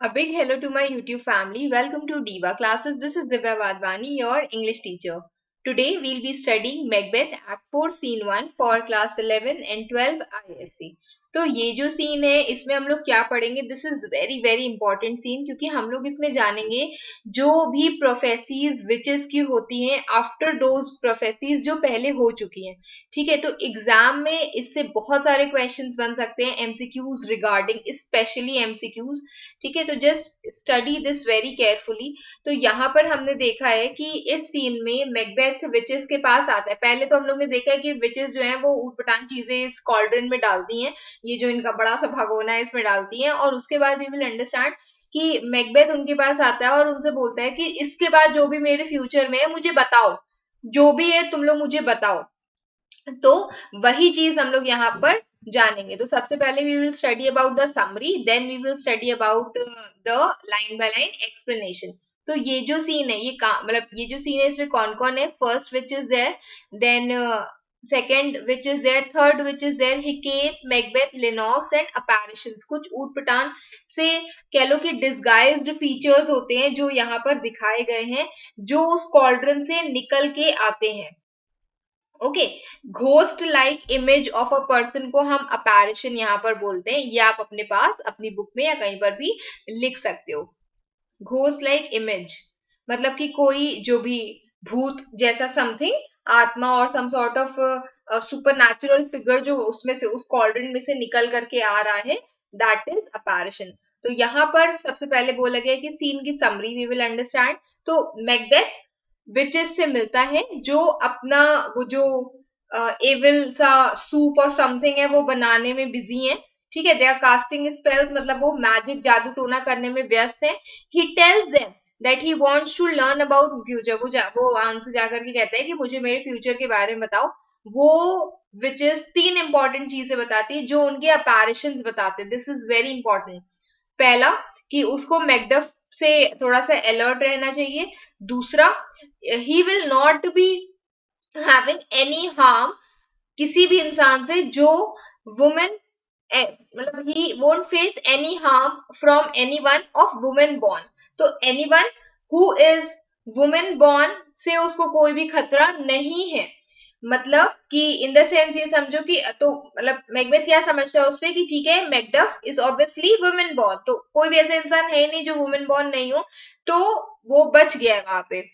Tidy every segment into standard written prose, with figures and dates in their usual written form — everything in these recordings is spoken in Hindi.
A big hello to my YouTube family. Welcome to Diva Classes. This is Divya Vadvani, your English teacher. Today we'll be studying Macbeth Act 4 Scene 1 for class 11 and 12 ISC. तो ये जो सीन है इसमें हम लोग क्या पढ़ेंगे, this is very very important scene, क्योंकि हम लोग इसमें जानेंगे जो भी प्रोफेसीज विचेस की होती हैं आफ्टर दोज प्रोफेसीज जो पहले हो चुकी हैं. ठीक है, तो एग्जाम में इससे बहुत सारे क्वेश्चंस बन सकते हैं, एमसीक्यूज रिगार्डिंग स्पेशली एमसीक्यूज. ठीक है, तो just study this very carefully. तो यहाँ पर हमने देखा है कि इस सीन में मैकबेथ विचेस के पास आता है. पहले तो हम लोग ने देखा है कि विचेस जो है वो ऊटपटांग चीजें इस कॉल्ड्रन में डालती हैं, ये जो इनका बड़ा सा भगोना है इसमें डालती हैं, और उसके बाद वी विल अंडरस्टैंड कि मैकबेथ उनके पास आता है और उनसे बोलता है कि इसके बाद जो भी मेरे फ्यूचर में है मुझे बताओ, जो भी है तुम लोग मुझे बताओ. तो वही चीज हम लोग यहाँ पर जानेंगे. तो सबसे पहले we will study about the summary, then we will study about the line by line explanation. तो ये जो सीन है ये मतलब ये जो सीन है इसमें कौन कौन है. First witch is there, then second witch is there, third witch is there, Hecate, Macbeth, Lennox and apparitions. कुछ ऊट पटांग से कह लो कि डिस्गाइज्ड फीचर्स होते हैं जो यहाँ पर दिखाए गए हैं, जो उस कॉल्ड्रन से निकल के आते हैं. Okay, ghost like image of a person को हम अपैरिशन यहाँ पर बोलते हैं. ये आप अपने पास अपनी बुक में या कहीं पर भी लिख सकते हो. घोस्ट लाइक इमेज मतलब कि कोई जो भी भूत जैसा समथिंग, आत्मा और some sort of super natural figure जो उसमें से उस कॉल्ड्रन में से निकल करके आ रहा है, दैट इज अपैरिशन. तो यहाँ पर सबसे पहले बोला गया कि सीन की समरी वी विल अंडरस्टैंड. तो मैकबेथ विचेस से मिलता है जो अपना वो जो एविल सा सूप और समथिंग है वो बनाने में बिजी है. ठीक है, दे आर कास्टिंग स्पेल्स मतलब वो मैजिक जादू टोना करने में व्यस्त है. He tells them that he wants to learn about future. वो आंसर जाकर के कहता है कि मुझे मेरे फ्यूचर के बारे में बताओ. वो विचेस तीन इंपॉर्टेंट चीजें बताती है जो उनके अपैरिशंस बताते हैं. This is very important. पहला कि उसको मैकडफ से थोड़ा सा अलर्ट रहना चाहिए. दूसरा, he will not be having any harm किसी भी इंसान से जो वुमेन, मतलब he won't face any harm from any one of women born. तो any one who is women born से उसको कोई भी खतरा नहीं है. मतलब कि इन द सेंस ये समझो कि तो मतलब मैकबेथ क्या समझता है उसपे कि ठीक है Macduff is obviously women born, तो कोई भी ऐसा इंसान है नहीं जो वुमेन बॉर्न नहीं हो, तो वो बच गया है वहां पे.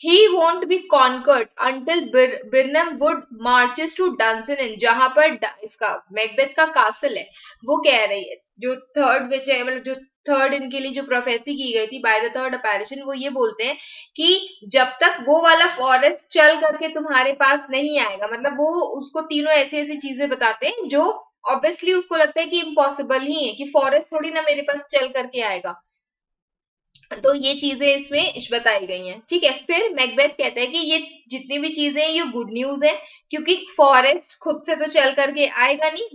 He won't be conquered until Birnam wood marches to Dunsinane, जहां पर इसका मैकबेथ का कासल है. वो कह रही है जो थर्ड विच है, मतलब जो थर्ड इनके लिए जो प्रोफेसी की गई थी बाय द थर्ड अपैरिशन, वो ये बोलते हैं कि जब तक वो वाला फॉरेस्ट चल करके तुम्हारे पास नहीं आएगा, मतलब वो उसको तीनों ऐसी ऐसी चीजें बताते हैं जो ऑब्वियसली उसको लगता है कि इम्पॉसिबल ही है, कि फॉरेस्ट थोड़ी ना मेरे पास चल करके आएगा. तो ये चीजें इसमें बताई गई हैं. ठीक है, फिर मैकबेथ कहता है कि ये जितनी भी चीजें हैं ये गुड न्यूज है, क्योंकि फॉरेस्ट खुद से तो चल करके आएगा नहीं.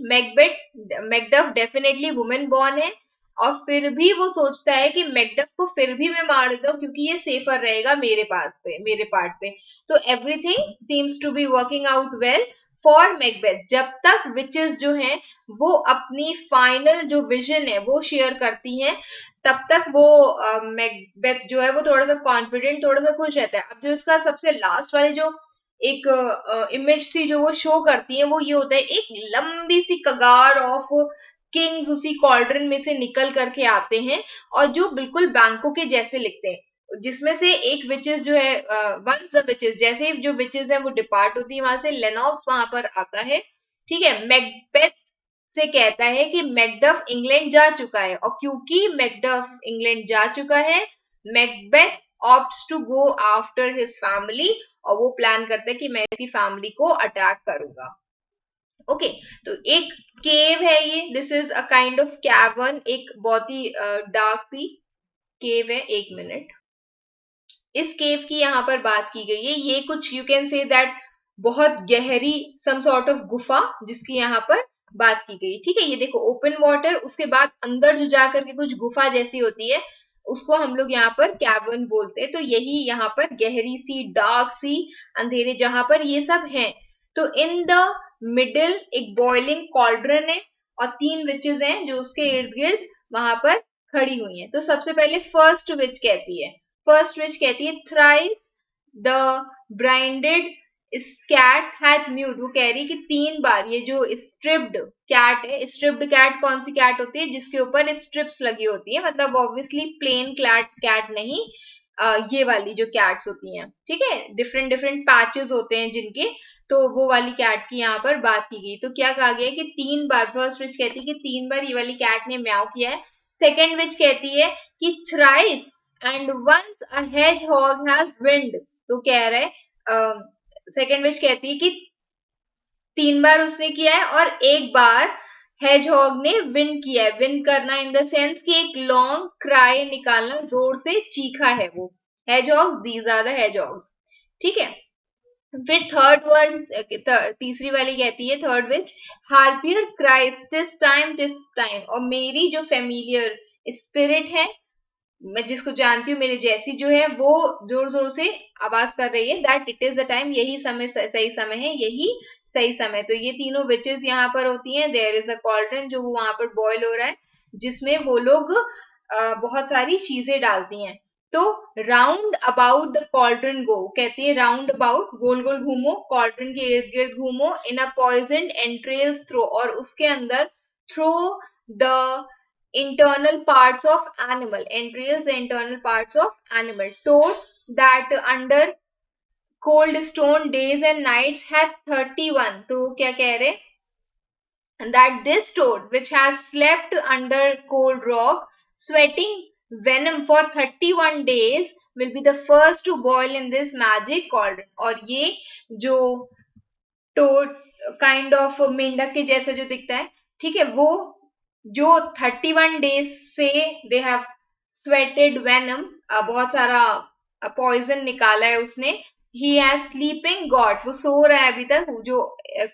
मैकडफ डेफिनेटली वुमेन बॉर्न है, और फिर भी वो सोचता है कि मैकडफ को फिर भी मैं मार देता हूँ क्योंकि ये सेफर रहेगा मेरे पास पे, मेरे पार्ट पे. तो everything seems to be working out well for Macbeth, जब तक विचेस जो हैं वो अपनी फाइनल जो विजन है वो शेयर करती हैं, तब तक वो मैकबेथ जो है वो थोड़ा सा कॉन्फिडेंट, थोड़ा सा खुश रहता है. अब जो इसका सबसे लास्ट वाले जो एक इमेज सी जो वो शो करती है वो ये होता है, एक लंबी सी कगार ऑफ किंग्स उसी कॉल्ड्रन में से निकल करके आते हैं, और जो बिल्कुल बैंकों के जैसे लिखते हैं, जिसमें से एक विचेस जो है, वंस द विचेस, जैसे जो विचेस है वो डिपार्ट होती है वहां से, लेनॉक्स वहां पर आता है. ठीक है, मैकबेथ से कहता है कि मैकडफ इंग्लैंड जा चुका है, और क्योंकि मैकडफ इंग्लैंड जा चुका है, Macbeth opts to go after his family, और वो प्लान करता है कि मैं इसकी फैमिली को अटैक करूंगा. ओके, तो एक केव है ये, this is a kind of cavern, एक बहुत ही डार्क सी केव है. एक मिनट, इस केव की यहाँ पर बात की गई है. ये कुछ यू कैन से दैट बहुत गहरी सम सॉर्ट ऑफ गुफा जिसकी यहाँ पर बात की गई. ठीक है, ये देखो ओपन वाटर, उसके बाद अंदर जो जाकर के कुछ गुफा जैसी होती है उसको हम लोग यहाँ पर कैवर्न बोलते हैं. तो यही यहाँ पर गहरी सी डार्क सी अंधेरे जहां पर ये सब है. तो इन द मिडिल एक बॉइलिंग कॉल्ड्रन है और तीन विचेस हैं जो उसके इर्द गिर्द वहां पर खड़ी हुई हैं। तो सबसे पहले फर्स्ट विच कहती है thrice the brinded cat hath mewed. वो कह रही है कि 3 बार ये जो स्ट्रिप्ड कैट है, स्ट्रिप्ड कैट कौन सी कैट होती है जिसके ऊपर स्ट्रिप्स लगी होती है, मतलब ऑब्वियसली प्लेन कैट नहीं, ये वाली जो कैट्स होती हैं, ठीक है, डिफरेंट डिफरेंट पैचेस होते हैं जिनके, तो वो वाली कैट की यहाँ पर बात की गई। तो क्या कहा गया कि 3 बार, फर्स्ट विच कहती है कि 3 बार ये वाली कैट ने म्याऊ किया है। सेकेंड विच कहती है कि thrice and once a hedgehog has whined. तो कह रहे सेकेंड विच कहती है कि 3 बार उसने किया है और एक बार hedgehog ने विन किया है। विन करना इन द सेंस कि एक लॉन्ग क्राई निकालना, जोर से चीखा है वो। hedgehogs, these are the hedgehogs, ठीक है। फिर थर्ड वर्ड, तीसरी वाली कहती है third which, हार्पियर Christ TISS time. और मेरी जो फेमिलियर स्पिरिट है, मैं जिसको जानती हूँ मेरे जैसी जो है, वो जोर जोर से आवाज कर रही है that it is the time, यही समय सही समय है, यही सही समय। तो ये तीनों विचेस यहाँ पर होती हैं। देयर इज अ कॉल्ड्रन जो वहां पर बॉयल हो रहा है, जिसमें वो लोग बहुत सारी चीजें डालती हैं। तो राउंड अबाउट द कॉल्ड्रन गो, कहती है राउंड अबाउट, गोल गोल घूमो, कॉल्ड्रन के इर्द गिर्द घूमो, इन अ पॉइजन एंट्रेल्स थ्रो, और उसके अंदर throw the internal parts of animal, entrails the internal parts of animal, told that under cold stone days and nights hath 31। तो क्या कह रहे, that this toad which has slept under cold rock sweating venom for 31 days will be the first to boil in this magic cauldron। और ये जो टोड काइंड ऑफ मेंढक के जैसा जो दिखता है, ठीक है, वो जो 31 डेज से दे हैव स्वेटेड वेनम, बहुत सारा पॉइजन निकाला है उसने। ही हैज स्लीपिंग गॉड, वो सो रहा है अभी तक, जो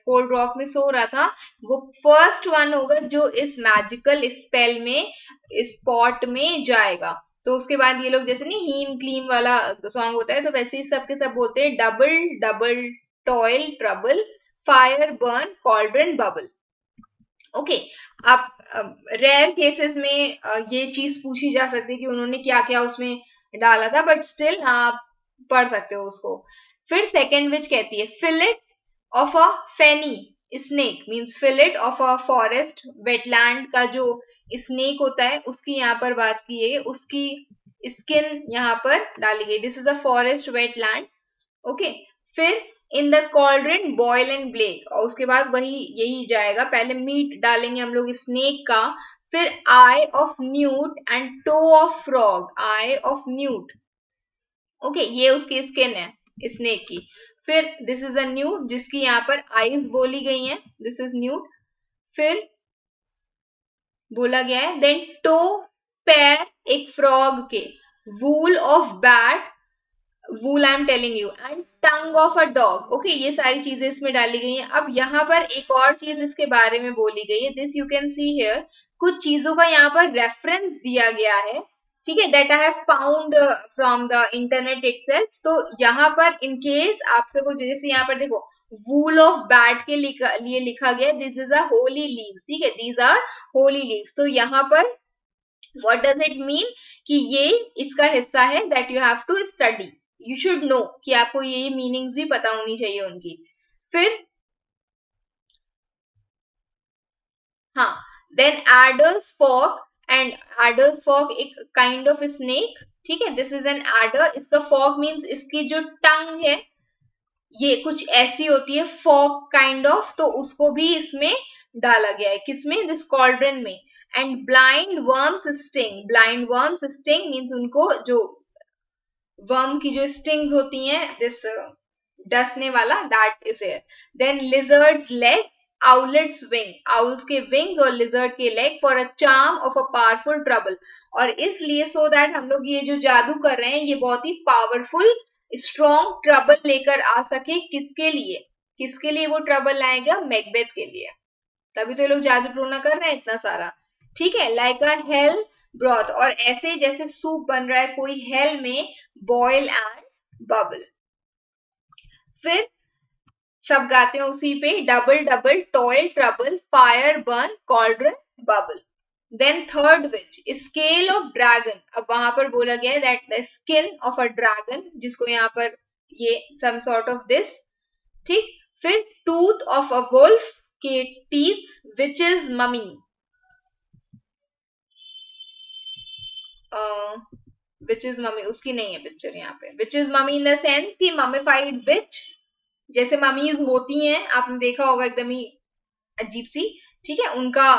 कोल्ड रॉक में सो रहा था, वो फर्स्ट वन होगा जो इस मैजिकल स्पेल में, इस पॉट में जाएगा। तो उसके बाद ये लोग जैसे नहीं हीम क्लीम वाला सॉन्ग होता है, तो वैसे ही सब के सब बोलते हैं double double toil trouble, fire burn cauldron bubble. Okay, आप रेयर केसेस में ये चीज पूछी जा सकती है कि उन्होंने क्या क्या उसमें डाला था, बट स्टिल आप पढ़ सकते हो उसको। फिर सेकेंड विच कहती है fillet of a fenny snake, means fillet of a forest wetland का जो स्नेक होता है उसकी यहाँ पर बात की है, उसकी स्किन यहाँ पर डाली गई। This is a forest wetland, okay. फिर in the cauldron boil and bake, और उसके बाद वही यही जाएगा, पहले मीट डालेंगे हम लोग स्नेक का, फिर eye of newt and toe of frog, eye of newt, okay, ये उसकी स्किन है स्नेक की। फिर दिस इज अ न्यूट जिसकी यहाँ पर आईज बोली गई हैं, दिस इज न्यूट। फिर बोला गया है देन टो पैर एक फ्रॉग के, wool of bat, wool I am telling you, and tongue of a dog, okay, ये सारी चीजें इसमें डाली गई हैं। अब यहाँ पर एक और चीज इसके बारे में बोली गई है, this you can see here, कुछ चीजों का यहाँ पर रेफरेंस दिया गया है, ठीक है, that I have found from the internet itself. तो यहाँ पर इन केस आपसे कुछ, जैसे यहाँ पर देखो वूल ऑफ बैट के लिए लिखा गया this is a Holi leaves, ठीक है, दीज आर होली लीव्स। तो यहाँ पर व्हाट डज इट मीन कि ये इसका हिस्सा है that you have to study, you should know, कि आपको ये मीनिंग्स भी पता होनी चाहिए उनकी। फिर हाँ, then adder's fork, and adder's fork एक काइंड ऑफ स्नेक, ठीक है, दिस इज एन एडर, इसका फॉक मीन्स इसकी जो टंग है ये कुछ ऐसी होती है फॉक काइंड ऑफ, तो उसको भी इसमें डाला गया है, किसमें, दिस कॉल्ड्रन में। And blind worms sting, blind worms sting means उनको जो वर्म की जो स्टिंग्स होती हैं, दिस डसने वाला, that is here. Then lizard's leg, owlet's wing, owls के विंग्स और लिजर्ड के leg, for a charm of a powerful trouble, और इसलिए सो दैट हम लोग ये जो जादू कर रहे हैं ये बहुत ही पावरफुल स्ट्रॉन्ग ट्रबल लेकर आ सके, किसके लिए, किसके लिए वो ट्रबल लाएगा, मैकबेथ के लिए, तभी तो ये लोग जादू टोना कर रहे हैं इतना सारा, ठीक है। लाइक अ हेल ब्रॉथ, और ऐसे जैसे सूप बन रहा है कोई हेल में, बॉयल एंड बबल। फिर सब गाते हैं उसी पे, double double toil trouble, fire burn cauldron bubble. Then third witch, scale of dragon, अब वहां पर बोला गया है that the skin of a dragon, जिसको यहाँ पर ये सम सॉर्ट ऑफ दिस, ठीक। फिर टूथ ऑफ अ वुल्फ के teeth, which is mummy, which is mummy उसकी नहीं है पिक्चर यहाँ पे, which is mummy in the sense की ममीफाइड विच, जैसे ममीज होती हैं आपने देखा होगा एकदम ही अजीब सी, ठीक है उनका,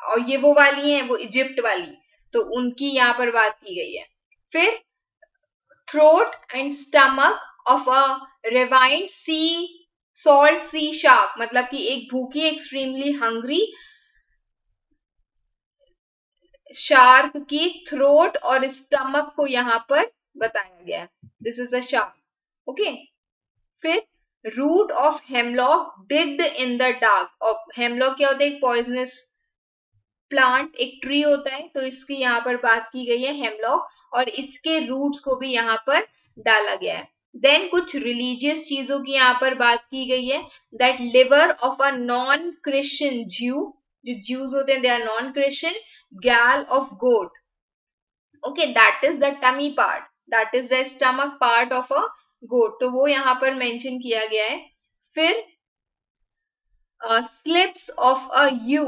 और ये वो वाली हैं वो इजिप्ट वाली, तो उनकी यहाँ पर बात की गई है। फिर throat and stomach of a ravined sea salt sea shark, मतलब कि एक भूखी एक्सट्रीमली हंग्री शार्क की थ्रोट और स्टमक को यहाँ पर बताया गया है, this is a shark, okay. फिर root of hemlock digged in the dark, और हेमलॉक क्या होता है, एक पॉइजनस प्लांट, एक ट्री होता है, तो इसकी यहाँ पर बात की गई है हेमलॉक, और इसके रूट्स को भी यहाँ पर डाला गया है। देन कुछ रिलीजियस चीजों की यहाँ पर बात की गई है, that liver of a non Christian Jew, जो ज्यूज होते हैं they are non Christian, gall of goat, okay, that is the tummy part, that is the stomach part of a goat, तो वो यहाँ पर मेंशन किया गया है। फिर slips of a yew,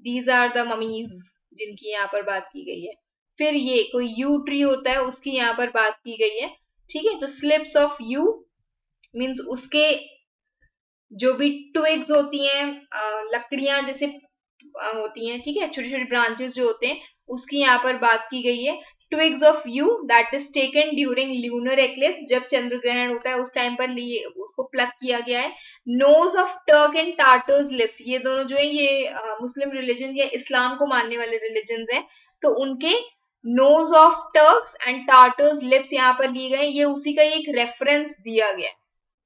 these are the mummies जिनकी यहाँ पर बात की गई है। फिर ये कोई यू ट्री होता है उसकी यहाँ पर बात की गई है, ठीक है। तो स्लिप्स ऑफ यू मीन्स उसके जो भी ट्विग्स होती हैं, लकड़ियां जैसे होती हैं, ठीक है, छोटे छोटे ब्रांचेस जो होते हैं, उसकी यहाँ पर बात की गई है। Twigs of you that is taken during lunar eclipse, जब चंद्र ग्रहण होता है उस टाइम पर लिए उसको प्लग किया गया है। Nose of Turk and Tartar's lips, ये दोनों जो है ये मुस्लिम रिलीजन या इस्लाम को मानने वाले रिलीजन हैं, तो उनके nose of Turks and Tartar's lips यहाँ पर लिए गए, ये उसी का एक रेफरेंस दिया गया है,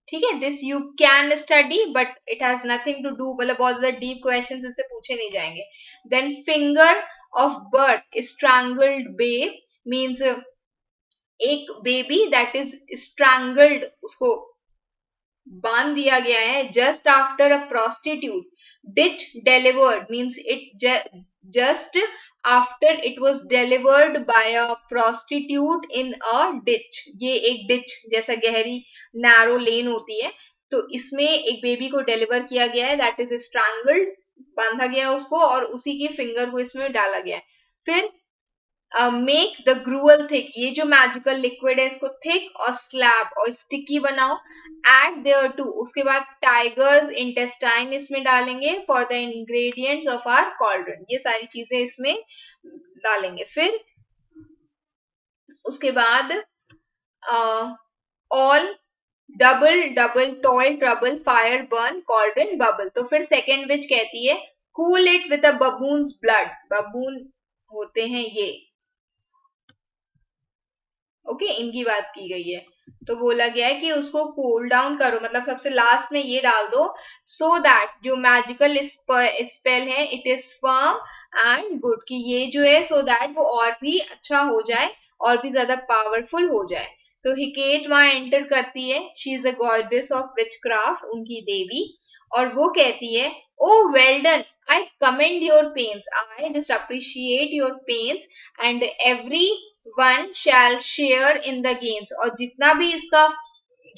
ठीक है। This you can study but it has nothing to do, मतलब बहुत ज्यादा डीप क्वेश्चन इससे पूछे नहीं जाएंगे। Then finger of birth strangled babe means एक बेबी दैट इज स्ट्रैंगल्ड, उसको बांध दिया गया है just after a prostitute, ditch delivered means it just after it was delivered by a prostitute in a ditch, ये एक डिच जैसा गहरी नैरो लेन होती है, तो इसमें एक बेबी को डिलीवर किया गया है, दैट इज स्ट्रैंगल्ड, बांधा गया उसको और उसी की फिंगर को इसमें डाला गया है। फिर मेक द ग्रूअल थिक, ये जो मैजिकल लिक्विड है इसको थिक और स्लैब और स्टिकी बनाओ। एड देयर टू, उसके बाद टाइगर्स इंटेस्टाइन इसमें डालेंगे for the ingredients of our cauldron, ये सारी चीजें इसमें डालेंगे। फिर उसके बाद all double double toil trouble fire burn cauldron bubble, तो फिर सेकेंड विच कहती है cool it with a baboon's blood, baboon होते हैं ये, ओके, इनकी बात की गई है। तो बोला गया है कि उसको कूल डाउन करो, मतलब सबसे लास्ट में ये डाल दो, सो दैट जो मैजिकल स्पेल है it is firm and good, कि ये जो है सो दैट वो और भी अच्छा हो जाए और भी ज्यादा पावरफुल हो जाए। तो हिकेट वहां एंटर करती है, she is a goddess of witchcraft, उनकी देवी, और वो कहती है oh well done, I commend your pains, I just appreciate your pains and every one shall share in the gains, और जितना भी इसका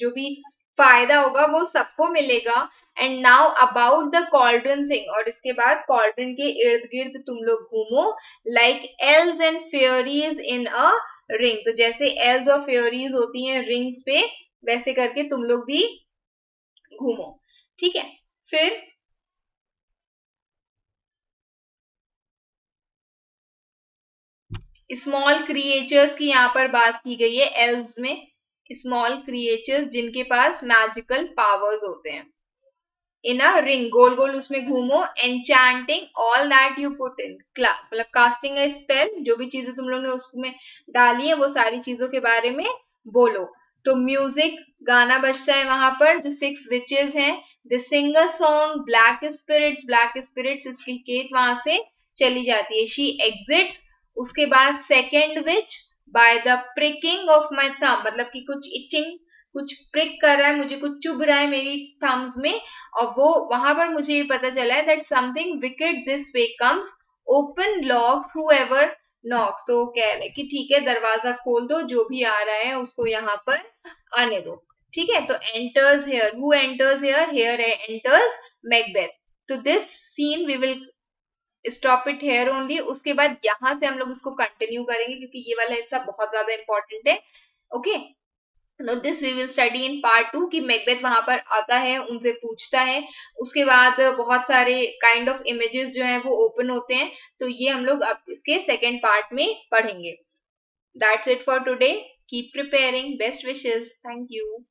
जो भी फायदा होगा वो सबको मिलेगा। And now about the cauldron sing, और इसके बाद कॉल्ड्रन के इर्द गिर्द तुम लोग घूमो, like else and fairies in a ring, तो जैसे एल्स और फेयरीज होती हैं रिंग्स पे, वैसे करके तुम लोग भी घूमो, ठीक है। फिर स्मॉल क्रिएचर्स की यहाँ पर बात की गई है, एल्व्स में स्मॉल क्रिएचर्स जिनके पास मैजिकल पावर्स होते हैं, इन अ रिंग, गोल गोल उसमें घूमो, enchanting all that you put in, मतलब कास्टिंग अ स्पेल, जो भी चीजें तुम लोग ने उसमें डाली है वो सारी चीजों के बारे में बोलो। तो म्यूजिक गाना बजता है वहां पर, जो 6 विचेस हैं, the singer song black spirits, black spirits इसकी केट वहां से चली जाती है, शी एग्जिट्स। उसके बाद second witch by the pricking of my thumb, मतलब कि कुछ इचिंग, कुछ प्रिक कर रहा है मुझे, कुछ चुभ रहा है मेरी थम्स में, और वो वहां पर मुझे ये पता चला है that something wicked this way comes, open locks whoever knocks. तो कह रहे कि ठीक है दरवाजा खोल दो, जो भी आ रहा है उसको यहाँ पर आने दो। ठीक है, तो enters here, who enters here, here enters Macbeth. तो this scene we will stop it here only. उसके बाद यहाँ से हम लोग इसको कंटिन्यू करेंगे क्योंकि ये वाला हिस्सा बहुत ज्यादा इंपॉर्टेंट है। Okay, no this we will study in part 2 कि मैकबेथ वहां पर आता है, उनसे पूछता है, उसके बाद बहुत सारे काइंड ऑफ इमेजेस जो हैं वो ओपन होते हैं। तो ये हम लोग अब इसके सेकेंड पार्ट में पढ़ेंगे। That's it for today, keep preparing, best wishes, thank you.